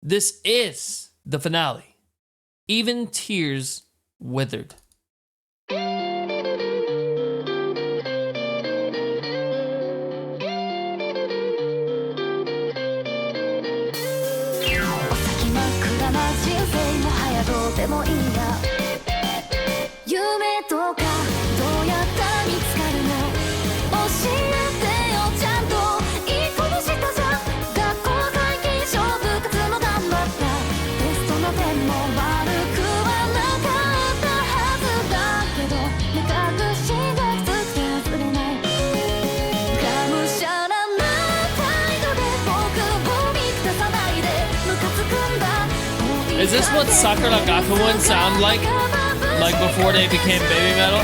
This is the finale. Even Tears Withered. Is this what Sakura Gaku would sound like before they became baby metal?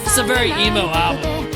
It's a very emo album.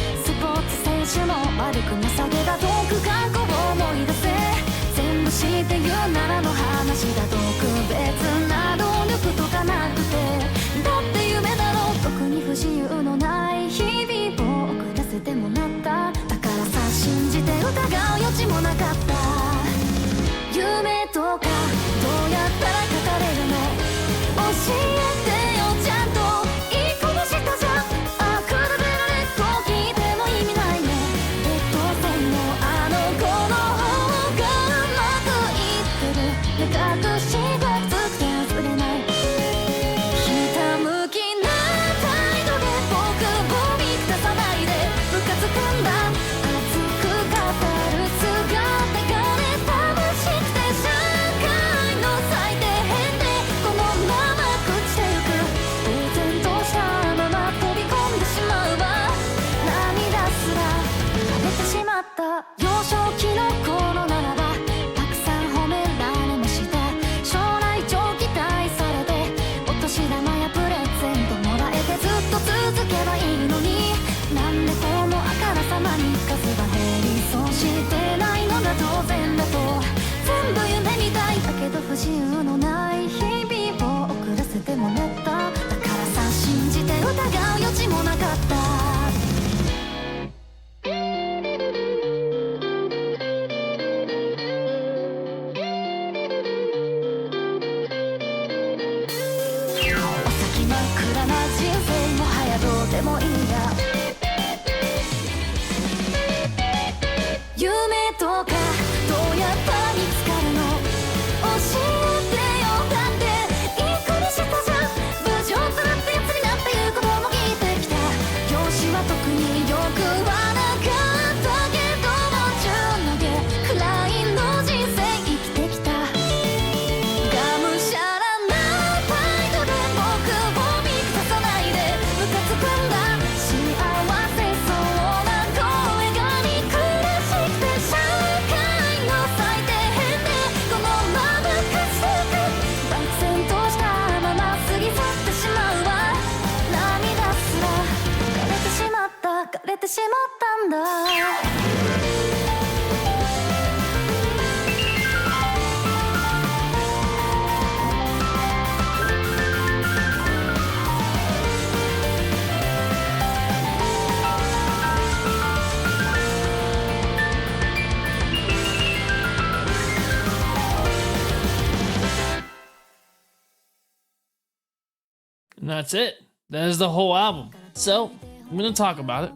And that's it. That is the whole album. So, I'm gonna talk about it.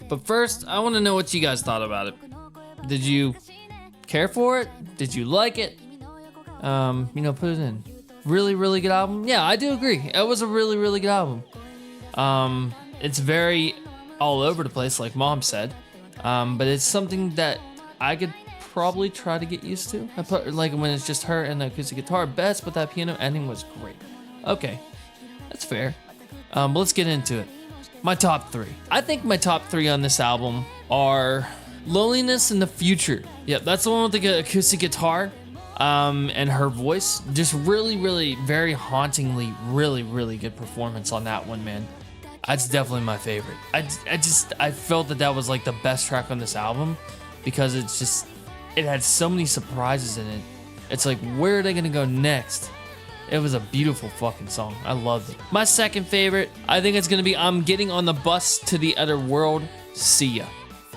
But first, I wanna know what you guys thought about it. Did you care for it? Did you like it? Put it in. Really, really good album? Yeah, I do agree. It was a really, really good album. It's very all over the place, like Mom said. But it's something that I could probably try to get used to. I put like when it's just her and the acoustic guitar best, but that piano ending was great. Okay, that's fair. But let's get into it. My top 3. I think my top 3 on this album are Loneliness in the Future. Yep, that's the one with the acoustic guitar. And her voice, just really, very hauntingly, really good performance on that one, man. That's definitely my favorite. I felt that was like the best track on this album because it had so many surprises in it. It's like, where are they gonna go next? It was a beautiful fucking song. I loved it. My second favorite, I think it's gonna be I'm Getting on the Bus to the Other World, See Ya.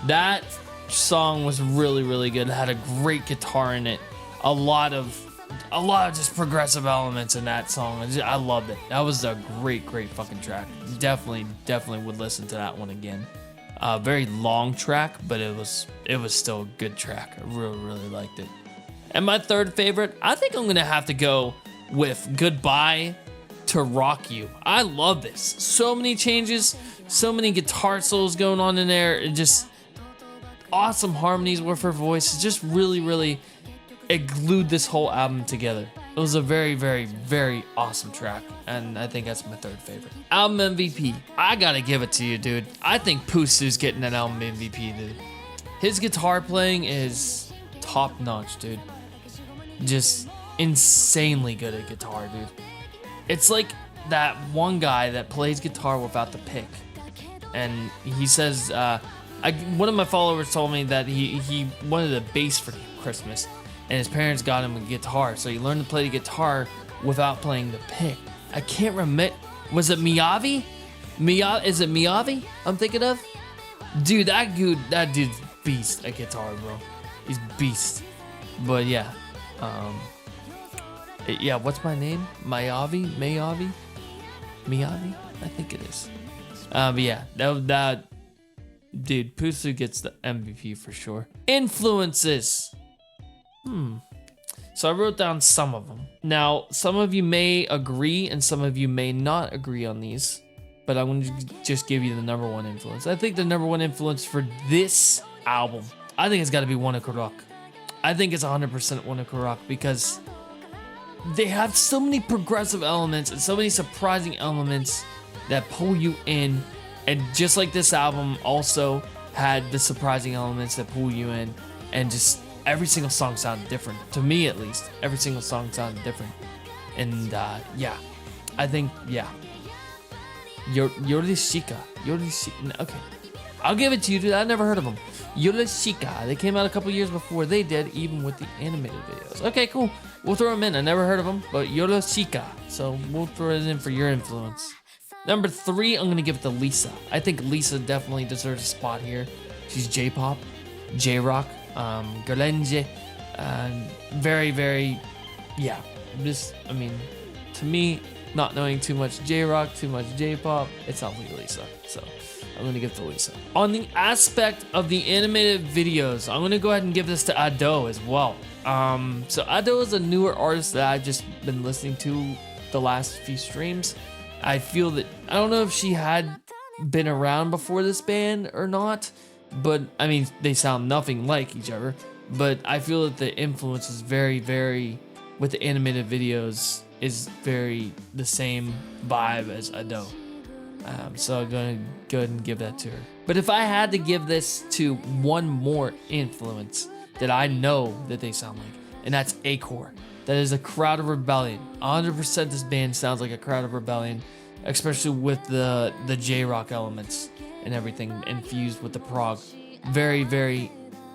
That song was really good. It had a great guitar in it. A lot of just progressive elements in that song. I loved it. That was a great fucking track. Definitely would listen to that one again. Very long track, but it was still a good track. I really liked it. And my third favorite, I think I'm gonna have to go with Goodbye to Rock You. I love this. So many changes, so many guitar solos going on in there, and just awesome harmonies with her voice. It's just really it glued this whole album together. It was a very awesome track, and I think that's my third favorite. Album MVP. I gotta give it to you, dude. I think Pusu's getting an album MVP, dude. His guitar playing is top notch, dude. Just insanely good at guitar, dude. It's like that one guy that plays guitar without the pick. And he says, one of my followers told me that he wanted a bass for Christmas, and his parents got him a guitar, so he learned to play the guitar without playing the pick. I can't remember. Was it Miyavi? Is it Miyavi I'm thinking of? Dude, that dude's beast at guitar, bro. He's beast. But yeah. Yeah, what's my name? Miyavi? Miyavi? I think it is. But yeah, that dude, Pusu gets the MVP for sure. Influences. So I wrote down some of them. Now, some of you may agree and some of you may not agree on these, but I'm going to just give you the number one influence. I think the number one influence for this album, I think it's got to be Wanna Rock. I think it's 100% Wanna Rock because they have so many progressive elements and so many surprising elements that pull you in. And just like this album also had the surprising elements that pull you in, and just every single song sounded different. To me, at least, every single song sounded different. And yeah, I think, yeah. Yorishika. Okay. I'll give it to you, dude. I never heard of them. Yorishika. They came out a couple years before they did, even with the animated videos. Okay, cool. We'll throw them in. I never heard of them, but Yorishika. So we'll throw it in for your influence. Number 3, I'm going to give it to Lisa. I think Lisa definitely deserves a spot here. She's J-pop, J-rock, Galenje, very, yeah. I mean, to me, not knowing too much J-rock, too much J-pop, it sounds like Lisa. So I'm going to give it to Lisa. On the aspect of the animated videos, I'm going to go ahead and give this to Ado as well. So Ado is a newer artist that I've just been listening to the last few streams. I feel that, I don't know if she had been around before this band or not, but I mean, they sound nothing like each other, but I feel that the influence is very, with the animated videos, is very the same vibe as Ado. So I'm going to go ahead and give that to her. But if I had to give this to one more influence that I know that they sound like, and that's Acor. That is a Crowd of Rebellion. 100% this band sounds like a Crowd of Rebellion, especially with the J-rock elements and everything infused with the prog. Very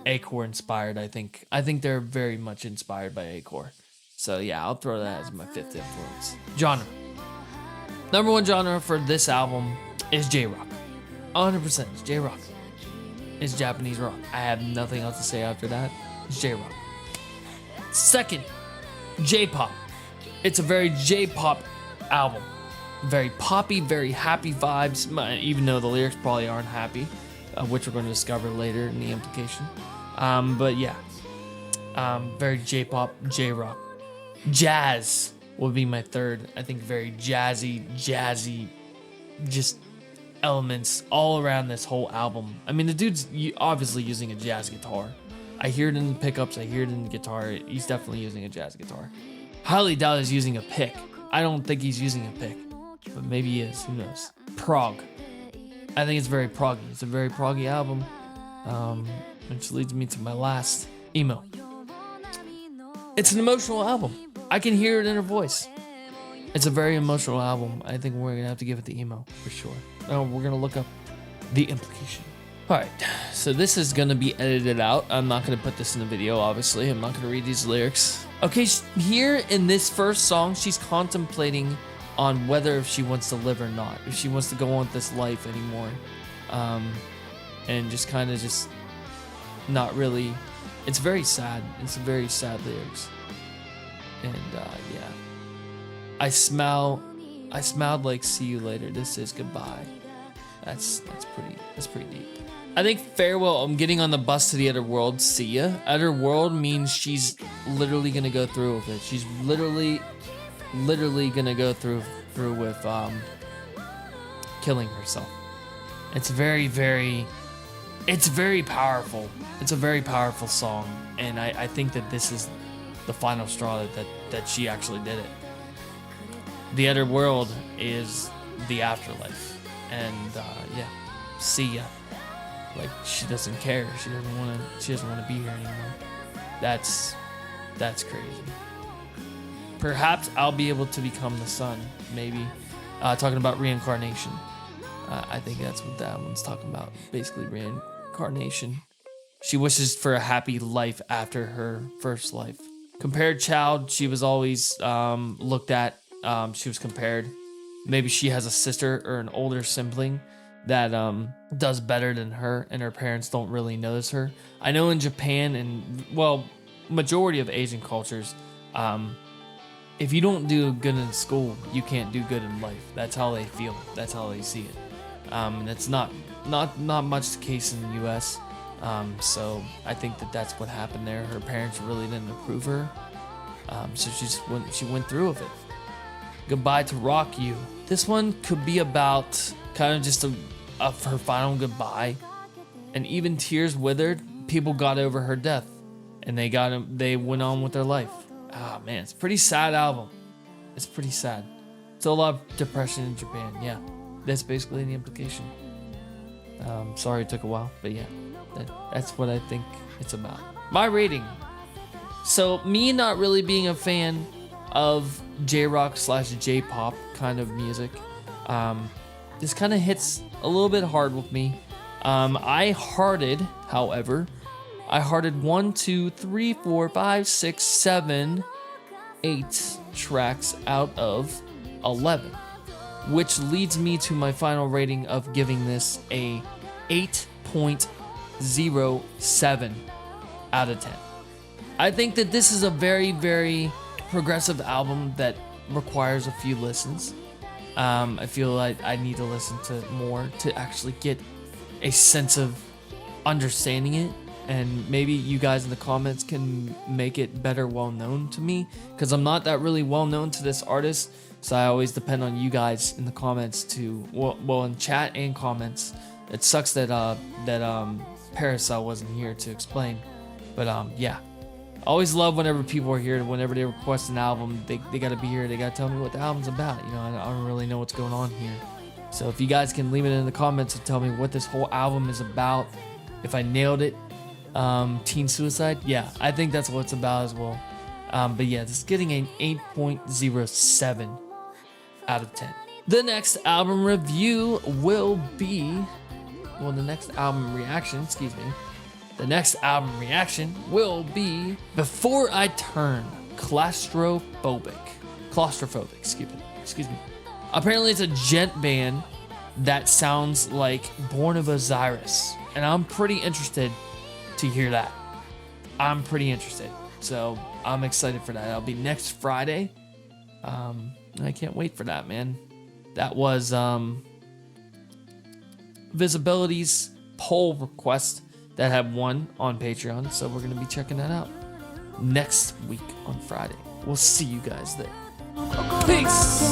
Acor inspired, I think. I think they're very much inspired by Acor. So yeah, I'll throw that as my 5th influence. Genre. Number 1 genre for this album is J-rock. 100% it's J-rock. It's Japanese rock. I have nothing else to say after that. It's J-rock. Second, J-pop. It's a very J-pop album. Very poppy, very happy vibes, even though the lyrics probably aren't happy, which we're going to discover later in the implication. But yeah, very J-pop, J-rock. Jazz would be my third. I think very jazzy, just elements all around this whole album. I mean, the dude's obviously using a jazz guitar. I hear it in the pickups, I hear it in the guitar. He's definitely using a jazz guitar. Highly doubt he's using a pick. I don't think he's using a pick, but maybe he is, who knows. Prog. I think it's very proggy. It's a very proggy album, which leads me to my last, emo. It's an emotional album. I can hear it in her voice. It's a very emotional album. I think we're gonna have to give it the emo for sure. Oh, we're gonna look up the implication. All right, so this is gonna be edited out. I'm not gonna put this in the video, obviously. I'm not gonna read these lyrics. Okay, here in this first song, she's contemplating on whether if she wants to live or not, if she wants to go on with this life anymore, and just kind of just not really. It's very sad. It's very sad lyrics, and yeah. I smiled like see you later. This is goodbye. That's pretty deep. I think farewell. I'm getting on the bus to the other world. See ya. Other world means she's literally gonna go through with it. She's literally gonna go through with killing herself. It's very powerful. It's a very powerful song, and I think that this is the final straw that she actually did it. The other world is the afterlife, and yeah, see ya. Like, she doesn't care. She doesn't want to be here anymore. That's crazy. Perhaps I'll be able to become the sun. Maybe talking about reincarnation. I think that's what that one's talking about. Basically, reincarnation. She wishes for a happy life after her first life. Compared child, she was always looked at. She was compared. Maybe she has a sister or an older sibling that does better than her, and her parents don't really notice her. I know in Japan and, well, majority of Asian cultures, if you don't do good in school, you can't do good in life. That's how they feel. That's how they see it. And it's not much the case in the U.S. So I think that's what happened there. Her parents really didn't approve her, so she went through with it. Goodbye to Rock You. This one could be about kind of just her final goodbye. And even Tears Withered, people got over her death, and they went on with their life. Ah, man, it's a pretty sad album. It's pretty sad. Still a lot of depression in Japan. Yeah, that's basically the implication. Sorry it took a while, but yeah, that's what I think it's about. My rating. So me not really being a fan of J-rock / J-pop kind of music, this kind of hits a little bit hard with me. I hearted 1, 2, 3, 4, 5, 6, 7, 8 tracks out of 11, which leads me to my final rating of giving this a 8.07 out of 10. I think that this is a very progressive album that requires a few listens. I feel like I need to listen to more to actually get a sense of understanding it, and maybe you guys in the comments can make it better well known to me, because I'm not that really well known to this artist, so I always depend on you guys in the comments to, well in chat and comments. It sucks that Parasol wasn't here to explain, but yeah. I always love whenever people are here, whenever they request an album, they gotta be here, they gotta tell me what the album's about. You know, I don't really know what's going on here. So if you guys can leave it in the comments and tell me what this whole album is about, if I nailed it, teen suicide, yeah, I think that's what it's about as well. But yeah, this is getting an 8.07 out of 10. The next album review will be, well, the next album reaction, The next album reaction will be Before I Turn, Claustrophobic, excuse me. Apparently it's a gent band that sounds like Born of Osiris, and I'm pretty interested to hear that. I'm pretty interested, so I'm excited for that. That'll be next Friday. I can't wait for that, man. That was Visibility's poll request that had won on Patreon, so we're gonna be checking that out next week on Friday. We'll see you guys there. Peace.